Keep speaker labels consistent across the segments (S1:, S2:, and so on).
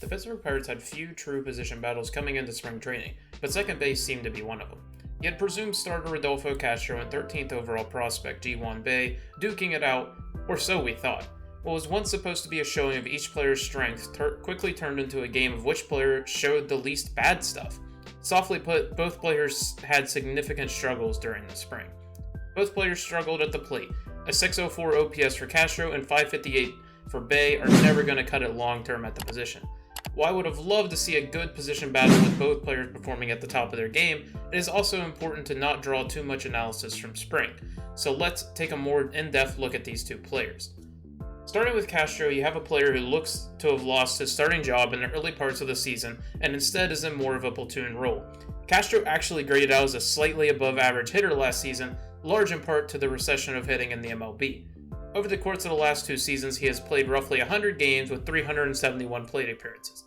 S1: The Pittsburgh Pirates had few true position battles coming into spring training, but second base seemed to be one of them. You had presumed starter Rodolfo Castro and 13th overall prospect Ji-Hwan Bae duking it out, or so we thought. What was once supposed to be a showing of each player's strengths quickly turned into a game of which player showed the least bad stuff. Softly put, both players had significant struggles during the spring. Both players struggled at the plate. A 604 OPS for Castro and 558 for Bae are never going to cut it long term at the position. While I would have loved to see a good position battle with both players performing at the top of their game, it is also important to not draw too much analysis from spring. So let's take a more in-depth look at these two players. Starting with Castro, you have a player who looks to have lost his starting job in the early parts of the season and instead is in more of a platoon role. Castro actually graded out as a slightly above average hitter last season, large in part to the recession of hitting in the MLB. Over the course of the last two seasons, he has played roughly 100 games with 371 plate appearances.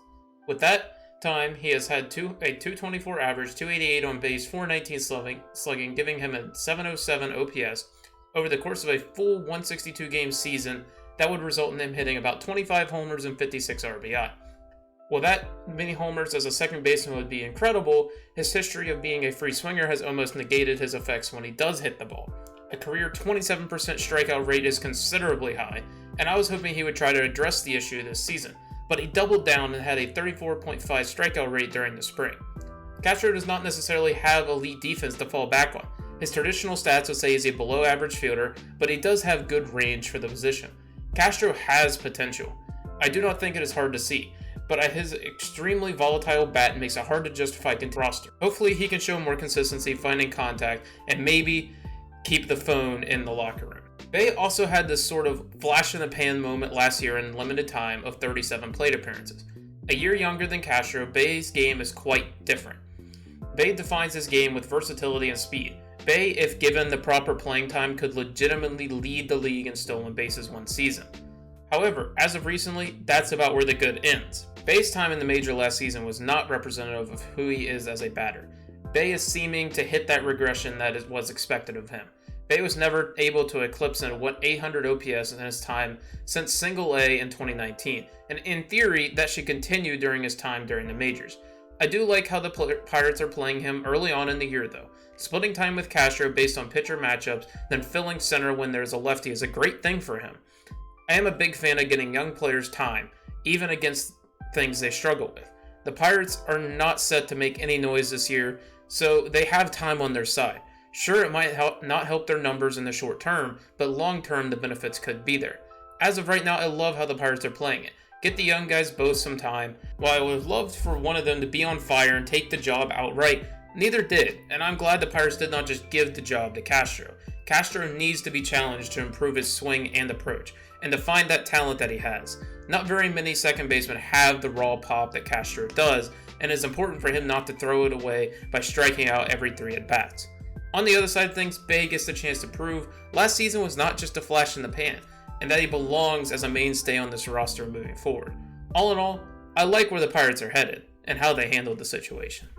S1: With that time, he has had a 224 average, 288 on base, 419 slugging, giving him a 707 OPS. Over the course of a full 162 game season, that would result in him hitting about 25 homers and 56 RBI. While that many homers as a second baseman would be incredible, his history of being a free swinger has almost negated his effects when he does hit the ball. A career 27% strikeout rate is considerably high, and I was hoping he would try to address the issue this season, but he doubled down and had a 34.5 strikeout rate during the spring. Castro does not necessarily have elite defense to fall back on. His traditional stats would say he's a below average fielder, but he does have good range for the position. Castro has potential. I do not think it is hard to see, but his extremely volatile bat makes it hard to justify the roster. Hopefully he can show more consistency finding contact and maybe keep the phone in the locker room. Bae also had this sort of flash in the pan moment last year in limited time of 37 plate appearances. A year younger than Castro, Bae's game is quite different. Bae defines his game with versatility and speed. Bae, if given the proper playing time, could legitimately lead the league in stolen bases one season. However, as of recently, that's about where the good ends. Bae's time in the major last season was not representative of who he is as a batter. Bae is seeming to hit that regression that was expected of him. Bae was never able to eclipse an 800 OPS in his time since Single A in 2019, and in theory, that should continue during his time during the majors. I do like how the Pirates are playing him early on in the year though. Splitting time with Castro based on pitcher matchups, then filling center when there's a lefty is a great thing for him. I am a big fan of getting young players time, even against things they struggle with. The Pirates are not set to make any noise this year, so they have time on their side. Sure, it might not help their numbers in the short term, but long term the benefits could be there. As of right now, I love how the Pirates are playing it. Get the young guys both some time. While I would have loved for one of them to be on fire and take the job outright, neither did, and I'm glad the Pirates did not just give the job to Castro. Castro needs to be challenged to improve his swing and approach, and to find that talent that he has. Not very many second basemen have the raw pop that Castro does, and it's important for him not to throw it away by striking out every 3 at-bats. On the other side of things, Bae gets the chance to prove last season was not just a flash in the pan, and that he belongs as a mainstay on this roster moving forward. All in all, I like where the Pirates are headed, and how they handled the situation.